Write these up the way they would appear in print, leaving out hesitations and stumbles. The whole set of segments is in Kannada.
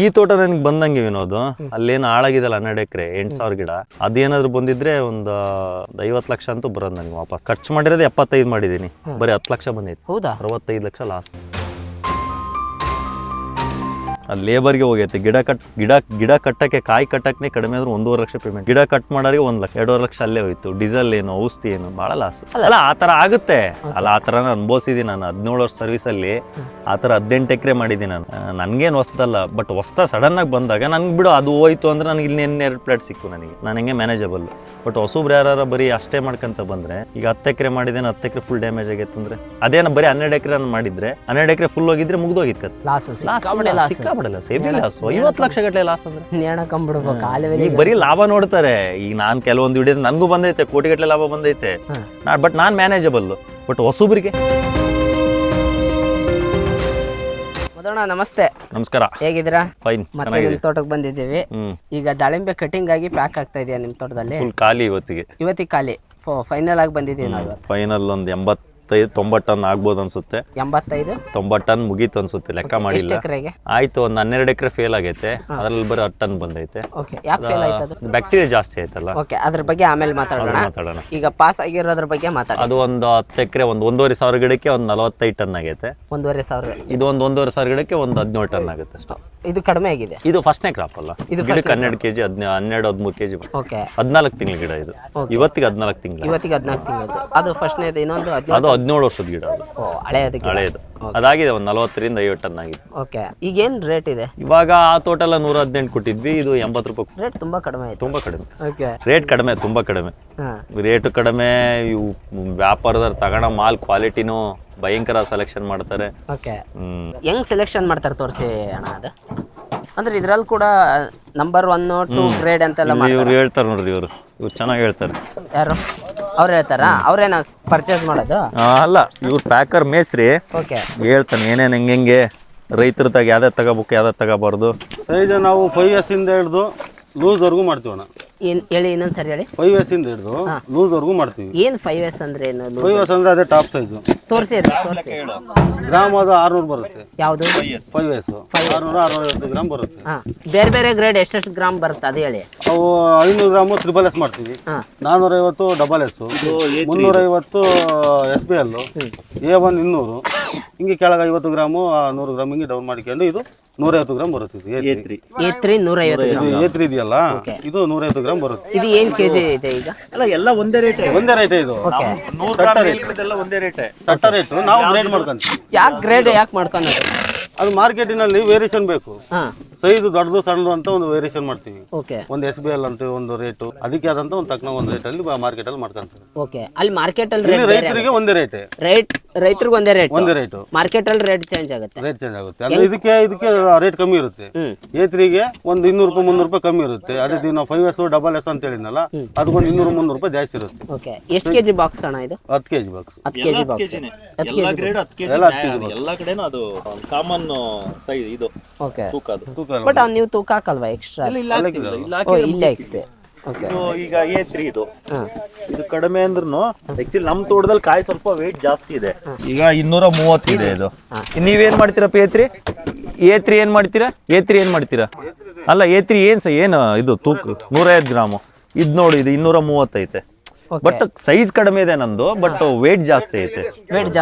ಈ ತೋಟ ನನಗೆ ಬಂದಂಗೆ ವಿನೋದು, ಅಲ್ಲೇನು ಹಾಳಾಗಿದಲ್ಲ 12 ಎಕರೆ 8,000 ಗಿಡ, ಅದೇನಾದ್ರು ಬಂದಿದ್ರೆ ಒಂದು 50 ಲಕ್ಷ ಅಂತೂ ಬರೋದು ನನಗೆ ವಾಪಸ್. ಖರ್ಚು ಮಾಡಿರೋದು 75 ಮಾಡಿದ್ದೀನಿ, ಬರೀ 10 ಲಕ್ಷ ಬಂದೈತೆ. ಹೌದಾ? 65 ಲಕ್ಷ ಲಾಸ್. ಅದು ಲೇಬರ್ಗೆ ಹೋಗೈತೆ. ಗಿಡ ಕಟ್ಟಕ್ಕೆ, ಕಾಯಿ ಕಟ್ಟಕ್ಕೆ ಕಡಿಮೆ ಆದ್ರೂ 1.5 ಲಕ್ಷ ಪೇಮೆಂಟ್. ಗಿಡ ಕಟ್ ಮಾಡೋರಿಗೆ 1 ಲಕ್ಷ, 2.5 ಲಕ್ಷ ಅಲ್ಲೇ ಹೋಯ್ತು. ಡೀಸೆಲ್ ಏನು, ಔಷಧಿ ಏನು, ಭಾಳ ಲಾಸ್. ಅಲ್ಲ ಆ ಥರ ಆಗುತ್ತೆ ಅಲ್ಲ, ಆ ಥರ ಅನುಭವಿಸಿದ್ದೀನಿ ನಾನು. 17 ವರ್ಷ ಸರ್ವಿಸಲ್ಲಿ ಆ ಥರ 18 ಎಕರೆ ಮಾಡಿದ್ದೀನಿ ನಾನು. ನನಗೇನು ಹೊಸ್ದಲ್ಲ, ಬಟ್ ಹೊಸ್ತ ಸಡನ್ ಆಗಿ ಬಂದಾಗ ನನ್ಗೆ ಬಿಡು ಅದು ಹೋಯ್ತು ಅಂದ್ರೆ ನನಗೆ ಇಲ್ಲಿ 2 ಪ್ಲೇಟ್ ಸಿಕ್ಕು ನನಗೆ, ನಾನು ಹೆಂಗೆ ಮ್ಯಾನೇಜಬಲ್. ಬಟ್ ಹೊಸಬ್ರು ಯಾರು ಬರೀ ಅಷ್ಟೇ ಮಾಡ್ಕೊಂತ ಬಂದ್ರೆ, ಈಗ 10 ಎಕರೆ ಮಾಡಿದ್ದೇನೆ, 10 ಎಕರೆ ಫುಲ್ ಡ್ಯಾಮೇಜ್ ಆಗೈತೆ ಅಂದ್ರೆ, ಅದೇನು ಬರೀ 12 ಎಕರೆ ಮಾಡಿದ್ರೆ 12 ಎಕರೆ ಫುಲ್ ಹೋಗಿದ್ರೆ ಮುಗ್ದೋಗಿತ್ತು. ಸಿಕ್ಕಾಬಿಡಲ್ಲ, ಸೇಫ್ ಲಾಸ್. 50 ಲಕ್ಷ ಗಟ್ಟಲೆ ಲಾಸ್ ಅಂದ್ರೆ ಈಗ ಬರೀ ಲಾಭ ನೋಡ್ತಾರೆ. ಈಗ ನಾನ್ ಕೆಲವೊಂದು ವಿಡಿಯೋ ನನ್ಗೂ ಬಂದೈತೆ, ಕೋಟಿ ಗಟ್ಟಲೆ ಲಾಭ ಬಂದೈತೆ, ಬಟ್ ನಾನ್ ಮ್ಯಾನೇಜಬಲ್. ಬಟ್ ಹೊಸಬ್ರಿಗೆ. ನಮಸ್ತೆ. ನಮಸ್ಕಾರ. ಹೇಗಿದ್ದೀರಾ? ಫೈನ್. ಮತ್ತೆ ನಿಮ್ ತೋಟಕ್ಕೆ ಬಂದಿದ್ದೀವಿ. ಈಗ ದಾಳಿಂಬೆ ಕಟಿಂಗ್ ಆಗಿ ಪ್ಯಾಕ್ ಆಗ್ತಾ ಇದೆಯಾ ನಿಮ್ ತೋಟದಲ್ಲಿ? ಫುಲ್ ಖಾಲಿ ಇವತ್ತಿಗೆ ಖಾಲಿ. ಫೈನಲ್ ಆಗಿ ಬಂದಿದ್ದೀವಿ ನಾವು. ಫೈನಲ್ ಒಂದು 85-90 ಟನ್ ಆಗ್ಬೋದು ಅನ್ಸುತ್ತೆ. 85-90 ಟನ್ ಮುಗೀತು ಅನ್ಸುತ್ತೆ, ಲೆಕ್ಕ ಮಾಡಿಲ್ಲ. ಆಯ್ತು, ಒಂದು 12 ಎಕರೆ ಫೇಲ್ ಆಗೈತೆ, ಅದ್ರಲ್ಲಿ ಬರೀ 10 ಟನ್ ಬಂದೈತೆ. ಬ್ಯಾಕ್ಟೀರಿಯಾ ಜಾಸ್ತಿ ಆಯ್ತಲ್ಲ, ಅದ್ರ ಬಗ್ಗೆ ಆಮೇಲೆ ಮಾತಾಡೋಣ. ಈಗ ಪಾಸ್ ಆಗಿರೋದ್ರ ಬಗ್ಗೆ ಮಾತಾಡೋಣ. ಅದು ಒಂದು 10 ಎಕರೆ ಒಂದು 1,500 ಗಿಡಕ್ಕೆ ಒಂದು 45 ಟನ್ ಆಗೈತೆ. 1,500. ಇದು ಒಂದು 1,500 ಗಿಡಕ್ಕೆ ಒಂದು 17 ಟನ್ ಆಗುತ್ತೆ ಅಷ್ಟೇ. ಇದು ಕಡಿಮೆ ಆಗಿದೆ. ಇದು ಫಸ್ಟ್ನೇ ಕ್ರಾಪ್ ಅಲ್ಲ, ಗಿಡಕ್ಕೆ 12 ಕೆಜಿ, 12-13 ಕೆಜಿ. 14 ತಿಂಗಳ ಗಿಡ ಇದು. ಇವತ್ತಿಗೆ 14 ತಿಂಗಳು. ಅದು ಫಸ್ಟ್ನೇದು. ಇನ್ನೊಂದು ಅದು 17 ವರ್ಷದ ಗಿಡ. ಅದು ಹಳೆಯದು. ಅದಾಗಿದೆ ಒಂದು 40-50 ಟನ್ ಆಗಿದೆ. ಈಗ ಏನ್ ರೇಟ್ ಇದೆ? ಇವಾಗ ಆ ತೋಟ ಎಲ್ಲ 118 ಕೊಟ್ಟಿದ್ವಿ, ಇದು 80 ರೂಪಾಯಿ. ರೇಟ್ ತುಂಬಾ ಕಡಿಮೆ ಆಯ್ತು. ತುಂಬಾ ಕಡಿಮೆ ರೇಟ್, ಕಡಿಮೆ, ತುಂಬಾ ಕಡಿಮೆ ರೇಟ್. ಕಡಿಮೆ. ಇವು ವ್ಯಾಪಾರದವ್ರು ತಗೋಣ ಮಾಲ್ ಕ್ವಾಲಿಟಿನೂ ಭಯಂಕರ ಸೆಲೆಕ್ಷನ್ ಮಾಡ್ತಾರೆ. ಹೆಂಗ್ ಸೆಲೆಕ್ಷನ್ ಮಾಡ್ತಾರೆ ತೋರಿಸಿ ಅಣ್ಣ ಅದು? ಅಂದ್ರೆ ಇದ್ರಲ್ಲಿ ಕೂಡ ನಂಬರ್ 1, 2 ಗ್ರೇಡ್ ಅಂತೆಲ್ಲ ಇವ್ರು ಹೇಳ್ತಾರೆ ನೋಡ್ರಿ, ಇವ್ರು ಚೆನ್ನಾಗಿ ಹೇಳ್ತಾರೆ. ಯಾರು? ಅವ್ರು ಹೇಳ್ತಾರ? ಅವ್ರೇನ ಪರ್ಚೇಸ್ ಮಾಡೋದು? ಅಲ್ಲ, ಇವ್ರು ಪ್ಯಾಕರ್ ಮೇಸ್ರಿ. ಹೇಳ್ತಾನೆ ಏನೇನು ಹೆಂಗೆ ರೈತರದಾಗ ಯಾವ್ದು ತಗೋಬೇಕು, ಯಾವ್ದು ತಗೋಬಾರ್ದು. ಸೈಜ್ ನಾವು 5S ಇಂದ ಹಿಡಿದು ಲೂಸ್ವರೆಗೂ ಮಾಡ್ತೀವಿ ಅಣ್ಣ. ಹೇಳಿ, ಇನ್ನೊಂದ್ಸರಿ ಹೇಳಿ. 5S ಇಂದ ಹಿಡಿದು ಲೂಸ್ವರೆಗೂ ಮಾಡ್ತೀವಿ. ಏನ್ 5S ಅಂದ್ರೆ ಏನು? 5S ಅಂದ್ರೆ ಅದೇ ಟಾಪ್ ಸೈಜ್. ತೋರಿಸಿ. ಗ್ರಾಮ್ ಅದು 600 ಬರುತ್ತೆ. ಯಾವುದು? 5S 600-650 ಗ್ರಾಮ್ ಬರುತ್ತೆ. ಬೇರೆ ಬೇರೆ ಗ್ರೇಡ್ ಎಷ್ಟೆಷ್ಟು ಗ್ರಾಮ್ ಬರುತ್ತೆ ಅದು ಹೇಳಿ. ಅವು 500 ಗ್ರಾಮು SSS ಮಾಡ್ತೀವಿ, 450 SS, 350 SBL, A1 200, ಹಿಂಗೆ ಕೆಳಗೆ 50 ಗ್ರಾಮು 100 ಗ್ರಾಮ್ ಹಿಂಗೆ ಡೌನ್ ಮಾಡಿಕೊಂಡು ಇದು 150 ಗ್ರಾಮ್ ಬರುತ್ತೆ. A3 A3 ಇದೆಯಲ್ಲ, ಇದು 150 ಗ್ರಾಮ್ ಬರುತ್ತೆ. ಇದು ಏನ್ ಕೆಜಿ ಇದೆ ಈಗ? ಎಲ್ಲ ಒಂದೇ ರೇಟ್ ಇದು. ಒಂದೇ ರೇಟ್. ತಟ್ಟ ರೇಟ್ ನಾವು ಗ್ರೇಡ್ ಮಾಡ್ಕೊಂತೀವಿ. ಯಾಕೆ ಗ್ರೇಡ್ ಮಾಡ್ಕೊಂಡ್ರೆ? ಅದು ಮಾರ್ಕೆಟಿನಲ್ಲಿ ವೇರಿಯೇಷನ್ ಬೇಕು. ಸೈಜ್ ದೊಡ್ಡದು ಸಣ್ಣದು ಅಂತ ಒಂದು ವೇರಿಯೇಷನ್ ಮಾಡ್ತೀವಿ. ಒಂದು SBL ಅಂತ ಒಂದು ರೇಟು, ಅದಕ್ಕೆ ಆದಂತ ಒಂದು ತಕ್ಕ ಒಂದು ರೇಟ್ ಅಲ್ಲಿ ಮಾರ್ಕೆಟ್ ಅಲ್ಲಿ ಮಾಡ್ಕೊಂತೀವಿ. ಅಲ್ಲಿ ಮಾರ್ಕೆಟ್ ಅಲ್ಲಿ ರೈತರಿಗೆ ಒಂದೇ ರೇಟ್. ರೈತರಿಗೆ ಒಂದೇ ರೇಟ್. ಮಾರ್ಕೆಟ್ ಅಲ್ಲಿ ರೇಟ್ ಚೇಂಜ್ ಆಗುತ್ತೆ. ಅಂದ್ರೆ ಇದಕ್ಕೆ ರೇಟ್ ಕಮ್ಮಿ ಇರುತ್ತೆ. A3ಗೆ ಒಂದು 200 ರೂಪಾಯಿ 300 ರೂಪಾಯಿ ಕಮ್ಮಿ ಇರುತ್ತೆ. ಅದೇ ನಾವು 5S SS ಅಂತ ಹೇಳಿದ್ನಲ್ಲ, ಅದಕ್ಕೊಂದು 200-300 ರೂಪಾಯಿ ಜಾಸ್ತಿ ಇರುತ್ತೆ. ಎಷ್ಟು ಕೆಜಿ ಬಾಕ್ಸ್ ಅಣ್ಣ ಇದು? 10 ಕೆಜಿ ಬಾಕ್ಸ್. 10 KG box. ಎಲ್ಲ ಕಡೆನೂ ಅದು ಕಾಮನ್ ಸೈಜ್ ಇದು. ತೂಕ ಬಟ್ ನೀವು ತೂಕ ಹಾಕಲ್ವಾ ಎಕ್ಸ್ಟ್ರಾ? ಇಲ್ಲೇ ಹಾಕ್ತೆ. ಈಗ A3 ಇದು ಕಡಿಮೆ ಅಂದ್ರೂ ಆಕ್ಚುಲಿ ನಮ್ ತೋಟದಲ್ಲಿ ಕಾಯಿ ಸ್ವಲ್ಪ ವೇಟ್ ಜಾಸ್ತಿ ಇದೆ. ಈಗ 230 ಇದೆ ಇದು. ನೀವೇನ್ ಮಾಡ್ತೀರಪ್ಪ? A3 ಏನ್ ಮಾಡ್ತೀರಾ? ಅಲ್ಲ, A3 ಏನು ಇದು ತೂಕ 150 ಗ್ರಾಮು. ಇದ್ ನೋಡಿ, ಇದು 230 ಐತೆ. ಬಟ್ ಸೈಜ್ ಕಡಿಮೆ ಇದೆ ನಂದು, ಬಟ್ ವೇಟ್ ಜಾಸ್ತಿ ಐತೆ.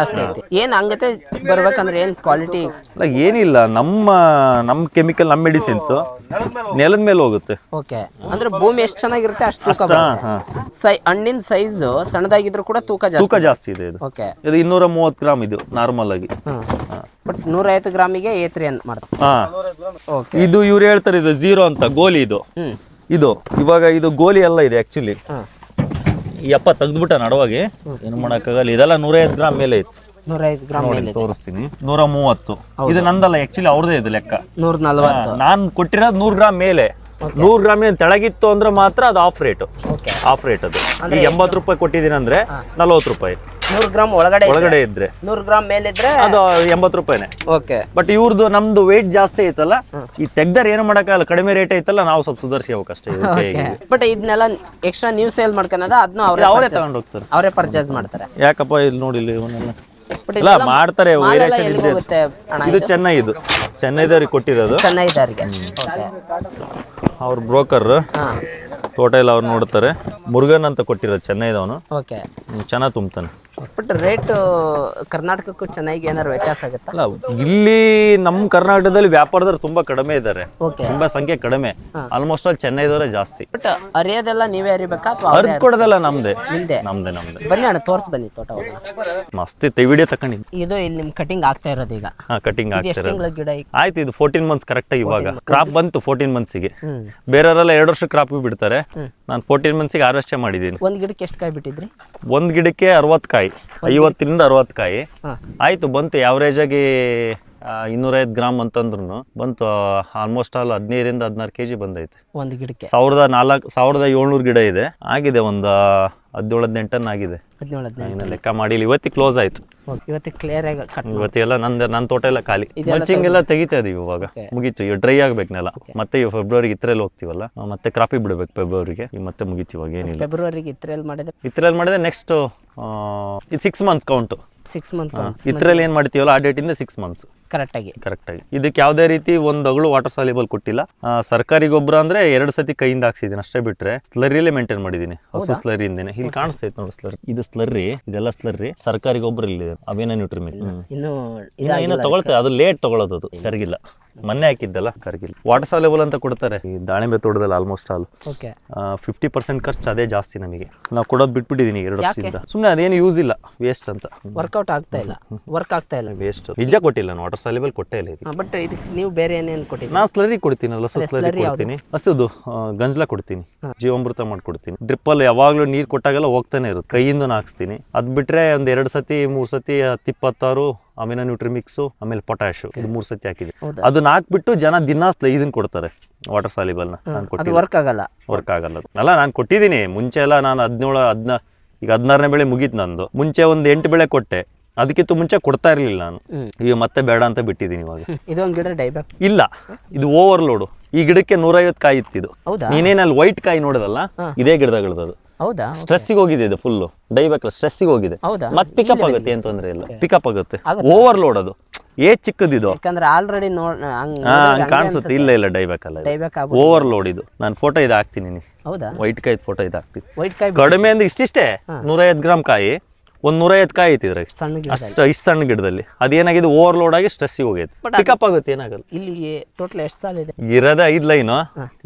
ಏನ್ ಹಂಗತೆ ಬರ್ಬೇಕಂದ್ರೆ ಏನ್ ಕ್ವಾಲಿಟಿ? ಅಲ್ಲ, ಏನಿಲ್ಲ, ನಮ್ಮ ಕೆಮಿಕಲ್, ನಮ್ಮ ಮೆಡಿಸಿನ್ಸ್ ನೆಲದ ಮೇಲೆ ಹೋಗುತ್ತೆ. ಅಂದ್ರೆ ಭೂಮಿ ಎಷ್ಟು ಚೆನ್ನಾಗಿರುತ್ತೆ ಅಷ್ಟು ಹಣ್ಣಿನ ಸೈಜ್ ಸಣ್ಣದಾಗಿದ್ರು ಕೂಡ ತೂಕ ಜಾಸ್ತಿ ಇದೆ. ಇದು 230 ಗ್ರಾಮ್ ಇದು ನಾರ್ಮಲ್ ಆಗಿ. ಬಟ್ 150 ಗ್ರಾಮಿಗೆ A3 ಅಂತ ಮಾಡ್ತಾರೆ. ಇದು ಇವ್ರು ಹೇಳ್ತಾರೆ ಇದು 0 ಅಂತ ಗೋಲಿ. ಇದು ಇವಾಗ ಇದು ಗೋಲಿ ಎಲ್ಲ ಇದೆ ಆಕ್ಚುಲಿ. ತೆಗ್ದ್ಬಿಟ್ಟ ನಡವಾಗಿ, ಏನು ಮಾಡಕ್ಕಾಗಲ್ಲ. ಇದೆಲ್ಲ 150 ಗ್ರಾಮ್ ಮೇಲೆ ಐತಿ. 150 ಗ್ರಾಮ್ ತೋರಿಸ್ತೀನಿ. 130 ಇದು ನಂದಲ್ಲ, ಆಕ್ಚುಲಿ ಅವ್ರದೇ ಇದು ಲೆಕ್ಕ. 140 ನಾನ್ ಕೊಟ್ಟಿರೋದು 100 ಗ್ರಾಮ್ ಮೇಲೆ. 100 ಗ್ರಾಮ್ ತೆಳಗಿತ್ತು ಅಂದ್ರೆ ಮಾತ್ರ ಅದು ಆಫ್ ರೇಟ್. ಅದು ಈಗ 80 ರೂಪಾಯಿ ಕೊಟ್ಟಿದ್ದೀನಿ ಅಂದ್ರೆ 40 ರೂಪಾಯಿ. 100 ಗ್ರಾಮ್ ಒಳಗಡೆ ಇದ್ರೆ 100 ಗ್ರಾಮ್ ಮೇಲೆ ಇದ್ರೆ ಅದು 80 ರೂಪಾಯಿನೇ. ಬಟ್ ಇವ್ರದ್ದು ನಮ್ದು ವೇಟ್ ಜಾಸ್ತಿ ಐತಲ್ಲ, ಈ ತೆಗ್ದಾರ ಏನು ಮಾಡಕ್ಕಾಗಲ್ಲ, ಕಡಿಮೆ ರೇಟ್ ಐತಲ್ಲ, ನಾವು ಸ್ವಲ್ಪ ಸುಧಾರಿಸ್ಕೋಬೇಕಷ್ಟೇ. ಬಟ್ ಇದನ್ನೆಲ್ಲ ಎಕ್ಸ್ಟ್ರಾ ನೀವು ಸೇಲ್ ಮಾಡ್ಕೊಳೋದ? ಅದನ್ನ ಅವರೇ ತಗೊಂಡು ಹೋಗ್ತಾರೆ, ಅವರೇ ಪರ್ಚೇಸ್ ಮಾಡ್ತಾರೆ. ಯಾಕಪ್ಪ ಇಲ್ಲಿ ನೋಡಿ, ಇಲ್ಲಿ ಇವನ್ನೆಲ್ಲ ಬಟ್ ಇಲ್ಲ ಮಾಡ್ತಾರೆ ಮಾಲೆಲ್ಲ ವೇರಿಯೇಷನ್ ಎಲ್ಲಿಗೆ ಇದೆ. ಹೋಗುತ್ತೆ ಅಣ್ಣ ಇದು ಚೆನ್ನೈ, ಇದು ಚೆನ್ನೈದವ್ರಿಗೆ ಕೊಟ್ಟಿರೋದು. ಚೆನ್ನೈದವ್ರಿಗೆ. ಓಕೆ. ಅವ್ರ ಬ್ರೋಕರ್ ಹಾಂ. ತೋಟ ಎಲ್ಲ ಅವ್ರು ನೋಡ್ತಾರೆ. ಮುರುಗನ್ ಅಂತ ಕೊಟ್ಟಿರೋದು ಚೆನ್ನೈದವನು, ಓಕೆ. ಚೆನ್ನಾಗಿ ತುಂಬ್ತಾನೆ. ಬಟ್ ರೇಟು ಕರ್ನಾಟಕಕ್ಕೂ ಚೆನ್ನೈಗೆ ಏನಾದ್ರು ವ್ಯತ್ಯಾಸ ಆಗುತ್ತಾ? ಅಲ್ಲ ಇಲ್ಲಿ ನಮ್ಮ ಕರ್ನಾಟಕದಲ್ಲಿ ವ್ಯಾಪಾರದವ್ರು ತುಂಬಾ ಕಡಿಮೆ ಇದ್ದಾರೆ, ಓಕೆ. ತುಂಬಾ ಸಂಖ್ಯೆ ಕಡಿಮೆ. ಆಲ್ಮೋಸ್ಟ್ ಅಲ್ಲಿ ಚೆನ್ನೈದವರೇ ಜಾಸ್ತಿ. ಬಟ್ ಅರಿಯೋದೆಲ್ಲ ನೀವೇ ಅರಿಬೇಕಾ ಅಥವಾ ಅರ್ಧ ಕೊಡೋದಲ್ಲ ನಮ್ದೆ. ನಿಮ್ದೆ? ನಮ್ದೆ. ಬನ್ನಿ ಅಣ್ಣ ತೋರ್ಸ್ ಬನ್ನಿ ತೋಟ ಒಳಗೆ. ಮಸ್ತ್ ಇತ್ತು, ವಿಡಿಯೋ ತಗೊಂಡಿನಿ. ಇದು ಇಲ್ಲಿ ನಿಮ್ ಕಟಿಂಗ್ ಆಗ್ತಾ ಇರೋದು ಈಗ. ಕಟಿಂಗ್ ಎಷ್ಟು ಆಗ್ತಿರೋದು ತಿಂಗಳ ಗಿಡ ಈಗ? ಆಯ್ತು. ಇದು 14 ಮಂತ್ಸ್ ಕರೆಕ್ಟ್ ಆಗಿ ಇವಾಗ ಕ್ರಾಪ್ ಬಂತು 14 ಮಂತ್ಸಿಗೆ. ಹ್ಮ್. ಬೇರೆಯವರೆಲ್ಲ 2 ವರ್ಷ ಕ್ರಾಪ್ ಬಿಡ್ತಾರೆ, ನಾನು 14 ಮಂತ್ಸಿಗೆ ಹಾರ್ವೆಸ್ಟೇ ಮಾಡಿದ್ದೀನಿ. ಒಂದ್ ಗಿಡಕ್ಕೆ ಎಷ್ಟು ಕಾಯಿ ಬಿಟ್ಟಿದ್ರಿ? ಒಂದ್ ಗಿಡಕ್ಕೆ 60 ಕಾಯಿ, 50 ರಿಂದ 60 ಕಾಯಿ. ಹಾ. ಆಯ್ತು, ಬಂತು ಆವ್ರೇಜ್ ಆಗಿ 250 ಗ್ರಾಮ್ ಅಂತಂದ್ರು ಬಂತು. ಆಲ್ಮೋಸ್ಟ್ ಆಲ್ 15 ರಿಂದ 16 kg ಬಂದೈತೆ ಒಂದ್ ಗಿಡಕ್ಕೆ. 1700 ಗಿಡ ಇದೆ, ಆಗಿದೆ ಒಂದು 17-18 ಟನ್ ಆಗಿದೆ. 17-18. ಇನ್ನು ಲೆಕ್ಕ ಮಾಡಿ ಇವತ್ತಿಗೆ ಕ್ಲೋಸ್ ಆಯ್ತು. ಇವತ್ತು ಕ್ಲಿಯರ್ ಆಗಿ ಕಟ್. ಇವತ್ತೆಲ್ಲ ನನ್ನ ತೋಟ ಎಲ್ಲ ಖಾಲಿ. ಮಲ್ಚಿಂಗ್ ಎಲ್ಲ ತೆಗಿತಾ ಇದೀವಿ ಇವಾಗ, ಮುಗೀತು. ಈಗ ಡ್ರೈ ಆಗ್ಬೇಕು ನೆಲ. ಮತ್ತೆ ಈ ಫೆಬ್ರವರಿಗೆ ಇತ್ರೆಲ್ಲಿ ಹೋಗ್ತೀವಲ್ಲ, ಮತ್ತೆ ಕ್ರಾಪಿಗೆ ಬಿಡ್ಬೇಕು ಫೆಬ್ರವರಿಗೆ. ಮತ್ತೆ ಮುಗೀತು ಇವಾಗ, ಏನಿಲ್ಲ. ಫೆಬ್ರವರಿಗೆ ಇತ್ರೆಯಲ್ಲಿ ಮಾಡಿದ್ರೆ ಇತ್ರೆಲ್ಲಿ ಮಾಡಿದ್ರೆ ನೆಕ್ಸ್ಟ್ ಇದು 6 ಮಂತ್ಸ್ ಕೌಂಟು. 6 ಮಂತ್ ಇತ್ರಲ್ಲಿ ಏನ್ ಮಾಡ್ತೀವಲ್ಲ ಆ ಡೇಟಿಂದ 6 ಮಂತ್ಸ್ ಕರೆಕ್ಟ್ ಆಗಿ. ಇದಕ್ಕೆ ಯಾವುದೇ ರೀತಿ ಒಂದು ಅಗಳು ವಾಟರ್ ಸಾಲ್ಯುಬಲ್ ಕೊಟ್ಟಿಲ್ಲ. ಸರ್ಕಾರಿ ಗೊಬ್ಬರ ಅಂದ್ರೆ 2 ಸತಿ ಕೈಯಿಂದ ಹಾಕ್ಸಿದೀನಿ ಅಷ್ಟೇ, ಬಿಟ್ರೆ ಸ್ಲರಿಯಲ್ಲೇ ಮೇಂಟೈನ್ ಮಾಡಿದೀನಿ. ಹೊಸ ಸ್ಲರಿ ಇಂದೇನೆ ಇಲ್ಲಿ ಕಾಣಿಸ್ತೈತೆ ನೋಡಿ ಸ್ಲರಿ. ಇದು ಸ್ಲರಿ, ಇದೆಲ್ಲ ಸ್ಲರಿ. ಸರ್ಕಾರಿ ಗೊಬ್ಬರ ಇಲ್ಲಿದೆ, ಅವೇನ ನ್ಯೂಟ್ರಿಮಿಲ್. ಇನ್ನು ತಗೊಳ್ತಾರೆ, ಅದು ಲೇಟ್ ತಗೊಳ್ಳೋದು, ಅದು ಕರಗಿಲ್ಲ. ಮೊನ್ನೆ ಹಾಕಿದ್ದಲ್ಲ, ಕರಗಿಲ್ಲ. ವಾಟರ್ ಸಾಲ್ಯುಬಲ್ ಅಂತ ಕೊಡ್ತಾರೆ ಈ ದಾಳಿಂಬೆ ತೋಟದಲ್ಲಿ. ಆಲ್ಮೋಸ್ಟ್ ಆಲ್ 50% ಖರ್ಚು ಅದೇ ಜಾಸ್ತಿ ನಮಗೆ. ನಾವು ಕೊಡೋದು ಬಿಟ್ಬಿಟ್ಟಿದೀನಿ 2 ವರ್ಷದಿಂದ. ಸುಮ್ಮನೆ ಅದೇನು ಯೂಸ್ ಇಲ್ಲ, ವೇಸ್ಟ್ ಅಂತ. ವರ್ಕೌಟ್ ಆಗ್ತಾ ಇಲ್ಲ, ವರ್ಕ್ ಆಗ್ತಾ ಇಲ್ಲ. ವೇಸ್ಟ್. ನಿಜ ಕೊಟ್ಟಿಲ್ಲ, ನಾನು ವಾಟರ್ ಸಾಲ್ಯುಬಲ್ ಕೊಟ್ಟೇ ಇಲ್ಲ ಇದಕ್ಕೆ. ಬಟ್ ಇದಕ್ಕೆ ನೀವು ಬೇರೆ ಏನೇನು ಕೊಟ್ಟಿದ್ದೀರಿ? ನಾನು ಸ್ಲರಿ ಕೊಡ್ತೀನಲ್ಲ, ಸ್ಲರಿ ಕೊಡ್ತೀನಿ. ಹಸುದು ಗಂಜಲ ಕೊಡ್ತೀನಿ, ಜೀವಾಮೃತ ಮಾಡ್ಕೊಡ್ತೀನಿ. ಡ್ರಿಪ್ಪಲ್ಲಿ ಯಾವಾಗಲೂ ನೀರು ಕೊಟ್ಟಾಗೆಲ್ಲ ಹೋಗ್ತಾನೆ ಇರುತ್ತೆ, ಕೈಯಿಂದ ಹಾಕ್ಸ್ತೀನಿ. ಅದ್ ಬಿಟ್ರೆ ಒಂದ್ 2 ಸತಿ 3 ಸತಿ 26 ಅಮಿನೋ ನ್ಯೂಟ್ರಿಮಿಕ್ಸು, ಆಮೇಲೆ ಪೊಟ್ಯಾಶು, ಇದು 3 ಸತಿ ಹಾಕಿದೆ. ಅದನ್ನ ಹಾಕ್ಬಿಟ್ಟು ಜನ ದಿನ ಇದನ್ನ ಕೊಡ್ತಾರೆ, ವಾಟರ್ ಸಾಲ್ಯುಬಲ್ನ. ನಾನು ಕೊಟ್ಟಿದ್ದೀನಿ, ವರ್ಕ್ ಆಗಲ್ಲ. ಅಲ್ಲ ನಾನು ಕೊಟ್ಟಿದ್ದೀನಿ ಮುಂಚೆ ಎಲ್ಲ. ನಾನು 17 ಈಗ 16ನೇ ಬೆಳೆ ಮುಗೀತು ನಂದು. ಮುಂಚೆ ಒಂದು 8 ಬೆಳೆ ಕೊಟ್ಟೆ, ಅದಕ್ಕಿಂತ ಮುಂಚೆ ಕೊಡ್ತಾ ಇರ್ಲಿಲ್ಲ ನಾನು. ಈಗ ಮತ್ತೆ ಬೇಡ ಅಂತ ಬಿಟ್ಟಿದ್ದೀನಿ ಇವಾಗ. ಇದೊಂದು ಗಿಡ ಡೈಬ್ಯಾಕ್ ಇಲ್ಲ, ಇದು ಓವರ್ಲೋಡು. ಈ ಗಿಡಕ್ಕೆ 150 ಕಾಯಿ ಇತ್ತಿದು. ನೀನೇನಲ್ಲಿ ವೈಟ್ ಕಾಯಿ ನೋಡೋದಲ್ಲ, ಇದೇ ಗಿಡದಗಳದ್ದು. ಹೌದಾ? ಸ್ಟ್ರೆಸ್ಸಿಗೆ ಹೋಗಿದೆ ಇದು ಫುಲ್, ಡೈಬ್ಯಾಕ್ ಸ್ಟ್ರೆಸ್ಸಿಗೆ ಹೋಗಿದೆ. ಮತ್ತೆ ಪಿಕಪ್ ಆಗುತ್ತೆ, ಏನ್ ತೊಂದ್ರೆ ಇಲ್ಲ, ಪಿಕಪ್ ಆಗುತ್ತೆ. ಓವರ್ಲೋಡ್ ಅದು ಚಿಕ್ಕದಿದು, ಯಾಕಂದ್ರೆ ಆಲ್ರೆಡಿ ಕಾಣಿಸುತ್ತೆ. ಇಲ್ಲ ಡೈಬ್ಯಾಕ್ ಅಲ್ಲ, ಓವರ್ಲೋಡ್ ಇದು. ನಾನು ಫೋಟೋ ಇದು ಹಾಕ್ತೀನಿ. ಹೌದಾ? ವೈಟ್ ಕಾಯಿ ಫೋಟೋ ಇದು ಹಾಕ್ತೀನಿ. ವೈಟ್ ಕಾಯಿ ಕಡಿಮೆ ಅಂದ್ರೆ ಇಷ್ಟಿಷ್ಟೇ, 150 ಗ್ರಾಮ್ ಕಾಯಿ, ಒಂದು 150 ಕಾಯಿ ಐತಿ ಇದ್ರಾಗ. ಇಷ್ಟು ಸಣ್ಣ ಗಿಡದಲ್ಲಿ ಅದೇನಾಗಿದೆ, ಓವರ್ಲೋಡ್ ಆಗಿ ಸ್ಟ್ರೆಸ್ಸಿಗೆ ಹೋಗೈತೆ. ಪಿಕಪ್ ಆಗುತ್ತೆ, ಏನಾಗಲ್ಲ. ಇಲ್ಲಿ ಟೋಟಲ್ ಎಷ್ಟು ಸಾಲ ಇದೆ? ಇರೋದೇ 5 ಲೈನು,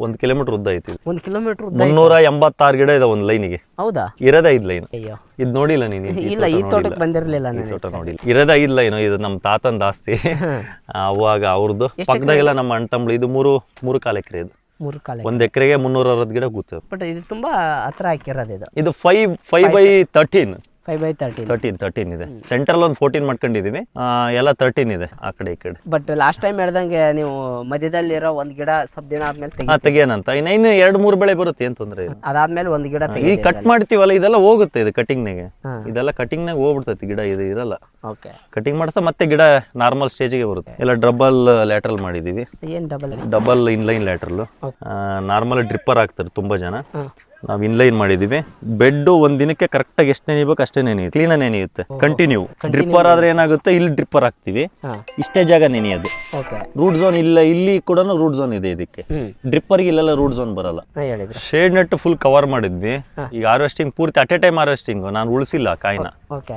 1 ಕಿಲೋಮೀಟರ್ ಉದ್ದ ಐತಿ. 1 ಕಿಲೋಮೀಟರ್ 386 ಗಿಡ ಇದೆ ಒಂದು ಲೈನಿಗೆ. ಹೌದಾ? ಇರೋದೇ 5 ಲೈನ್. ಅಯ್ಯೋ, ಇದು ನೋಡಿಲ್ಲ ನೀನು? ಇಲ್ಲ, ಈ ತೋಟಕ್ಕೆ ಬಂದಿರಲಿಲ್ಲ ನಾನು. ತೋಟ ನೋಡಿಲ್ಲ. ಇರೋದೇ 5 ಲೈನು. ಇದು ನಮ್ಮ ತಾತನ ಆಸ್ತಿ. ಅವಾಗ ಅವ್ರದ್ದು ಪಕ್ಕದಾಗೆಲ್ಲ ನಮ್ಮ ಅಣ್ಣ ತಮ್ಮಳು. ಇದು 3.25 ಎಕರೆ. ಇದು 3 ಕಾಲ. 1 ಎಕರೆಗೆ 360 ಗಿಡ ಕೂತದೆ. ಬಟ್ ಇದು ತುಂಬಾ ಹತ್ರ ಹಾಕಿರೋದು. ಇದು 5/13. 5/13 ಇದೆ. ಸೆಂಟ್ರಲ್ ಒಂದು 14 ಮಾಡ್ಕೊಂಡಿದೀವಿ, ಎಲ್ಲ 13 ಇದೆ ಆ ಕಡೆ ಈ ಕಡೆ. ಬಟ್ ಲಾಸ್ಟ್ ಟೈಮ್ ಹೇಳ್ದಂಗೆ ನೀವು ಮಧ್ಯದಲ್ಲಿರೋ ಒಂದ್ ಗಿಡ ಸ್ವಲ್ಪ ದಿನ ಆದ್ಮೇಲೆ ತೆಗಿಯೋಣಂತ. ಇನ್ನು 2-3 ಬೆಳೆ ಬರುತ್ತೆ, ಏನ್ ತೊಂದ್ರೆ ಇಲ್ಲ. ಅದಾದ್ಮೇಲೆ ಒಂದ್ ಗಿಡ ಈಗ ಕಟ್ ಮಾಡ್ತೀವಲ್ಲ, ಇದೆಲ್ಲ ಹೋಗುತ್ತೆ. ಇದು ಕಟಿಂಗ್ನಾಗೆ, ಇದೆಲ್ಲ ಕಟಿಂಗ್ನಾಗ ಹೋಗ್ಬಿಡ್ತೈತಿ ಗಿಡ. ಇದು ಇರಲ್ಲ. ಓಕೆ. ಕಟಿಂಗ್ ಮಾಡ್ಸ ಮತ್ತೆ ಗಿಡ ನಾರ್ಮಲ್ ಸ್ಟೇಜಿಗೆ ಬರುತ್ತೆ. ಎಲ್ಲ ಡಬಲ್ ಲ್ಯಾಟ್ರಲ್ ಮಾಡಿದೀವಿ. ಏನ್ double inline lateral. Normal dripper ಹಾಕ್ತಾರೆ ತುಂಬಾ ಜನ. ನಾವು ಇನ್ಲೈನ್ ಮಾಡಿದೀವಿ. ಬೆಡ್ ಒಂದ್ ದಿನಕ್ಕೆ ಕರೆಕ್ಟ್ ಆಗಿ ಎಷ್ಟು ನೆನೆಯಬೇಕು ಅಷ್ಟೇ ನೆನೆಯುತ್ತೆ, ಕ್ಲೀನ್ ನೆನೆಯುತ್ತೆ. ಕಂಟಿನ್ಯೂ. ಡ್ರಿಪ್ಪರ್ ಆದ್ರೆ ಏನಾಗುತ್ತೆ, ಇಲ್ಲಿ ಡ್ರಿಪ್ಪರ್ ಹಾಕ್ತಿವಿ, ಇಷ್ಟೇ ಜಾಗ ನೆನೆಯೋದು. ರೂಟ್ ಝೋನ್ ಇಲ್ಲ, ಇಲ್ಲಿ ಕೂಡ ರೂಟ್ ಝೋನ್ ಇದೆ ಇದಕ್ಕೆ. ಡ್ರಿಪ್ಪರ್ಗೆ ಇಲ್ಲೆಲ್ಲ ರೂಟ್ ಝೋನ್ ಬರಲ್ಲ. ಶೇಡ್ ನೆಟ್ ಫುಲ್ ಕವರ್ ಮಾಡಿದ್ವಿ. ಈಗ ಹಾರ್ವೆಸ್ಟಿಂಗ್ ಪೂರ್ತಿ ಅಟ್ ಎ ಟೈಮ್ ಹಾರ್ವೆಸ್ಟಿಂಗ್. ನಾನು ಉಳಿಸಿಲ್ಲ ಕಾಯಿನ,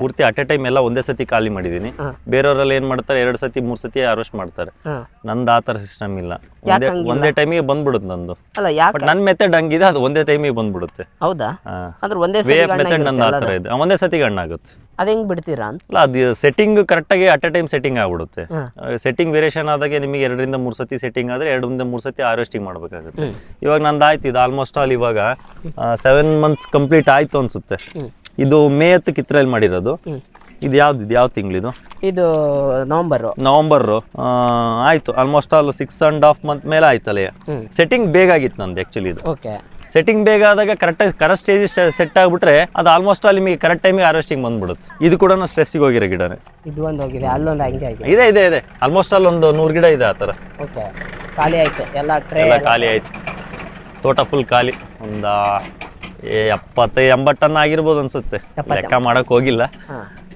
ಪೂರ್ತಿ ಅಟ್ ಎ ಟೈಮ್ ಎಲ್ಲ ಒಂದೇ ಸತಿ ಖಾಲಿ ಮಾಡಿದೀನಿ. ಬೇರೆಯವರೆಲ್ಲ ಏನ್ ಮಾಡ್ತಾರೆ, 2 ಸತಿ 3 ಸತಿ ಹಾರ್ವೆಸ್ಟ್ ಮಾಡ್ತಾರೆ. ನಂದು ಆತರ ಸಿಸ್ಟಮ್ ಇಲ್ಲ. ಒಂದೇ ಟೈಮಿಗೆ ಬಂದ್ಬಿಡುತ್ತೆ ನಂದು. ಬಟ್ ನನ್ ಮೆಥಡ್ ಹಂಗಿದೆ, ಅದು ಒಂದೇ ಟೈಮಿಗೆ ಬಂದ್ಬಿಡುತ್ತೆ. ಹೌದಾ? ಅಂದ್ರೆ ಒಂದೇ ಮೆಥಡ್ ನಂದು ಆತರ ಇದೆ, ಒಂದೇ ಸತಿಗೆ ಹಣ್ಣಾಗುತ್ತೆ. ಅದ ಹೆಂಗ್ ಬಿಡ್ತೀರಾ? ಅಲ್ಲ, ಅದು ಸೆಟ್ಟಿಂಗ್ ಕರೆಕ್ಟ್ ಆಗಿ ಅಟ್ ಎ ಟೈಮ್ ಸೆಟ್ಟಿಂಗ್ ಆಗ್ಬಿಡುತ್ತೆ. ಸೆಟ್ಟಿಂಗ್ ವೇರಿಯೇಷನ್ ಆದಾಗೆ ನಿಮಗೆ 2ರಿಂದ 3 ಸತಿ ಸೆಟ್ಟಿಂಗ್ ಆದ್ರೆ 2ರಿಂದ 3 ಸತಿ ಹಾರ್ವೆಸ್ಟಿಂಗ್ ಮಾಡ್ಬೇಕಾಗುತ್ತೆ. ಇವಾಗ ನಂದು ಆಯ್ತು, ಇದು ಆಲ್ಮೋಸ್ಟ್ ಆಲ್ ಇವಾಗ 7 ಮಂತ್ಸ್ ಕಂಪ್ಲೀಟ್ ಆಯ್ತು ಅನ್ಸುತ್ತೆ. ಇದು ಮೇ 10ಕ್ಕೆ ಇತ್ರಲ್ಲಿ ಮಾಡಿರೋದು. ಇದು ಯಾವ ತಿಂಗಳಿದು? ಇದು ನವೆಂಬರ್. ಆಯ್ತು, ಆಲ್ಮೋಸ್ಟ್ ಆಲ್ 6.5 ಮಂತ್ ಮೇಲೆ ಆಯ್ತಲ್ಲ. ಸೆಟ್ಟಿಂಗ್ ಬೇಗ ಆಗಿತ್ತು ನಂದು ಆಕ್ಚುಲಿ. ಇದು ಸೆಟ್ಟಿಂಗ್ ಬೇಗ ಆದಾಗ ಕರೆಕ್ಟ್ ಸ್ಟೇಜ್ ಸೆಟ್ ಆಗ್ಬಿಟ್ರೆ ಅದು ಆಲ್ಮೋಸ್ಟ್ ಆಲ್ ನಿಮಗೆ ಕರೆಕ್ಟ್ ಟೈಮಿಗೆ ಹಾರ್ವೆಸ್ಟಿಂಗ್ ಬಂದ್ಬಿಡುತ್ತೆ. ಇದು ಕೂಡ ಸ್ಟ್ರೆಸ್ಸಿಗೆ ಹೋಗಿರೋ ಗಿಡನೇ. ಇದು ಒಂದು ಹೋಗಿದೆ, ಅಲ್ಲೊಂದು ಹಂಗೆ ಆಗಿದೆ. ಇದೆ ಆಲ್ಮೋಸ್ಟ್ ಆಲ್ ಒಂದು 100 ಗಿಡ ಇದೆ ಆ ಥರ. ಓಕೆ. ಖಾಲಿ ಆಯ್ತು, ಎಲ್ಲ ಖಾಲಿ ಆಯ್ತು. ತೋಟ ಫುಲ್ ಖಾಲಿ. ಒಂದು 70-80 ಟನ್ ಆಗಿರ್ಬೋದು ಅನ್ಸುತ್ತೆ, ಲೆಕ್ಕ ಮಾಡಕ್ ಹೋಗಿಲ್ಲ.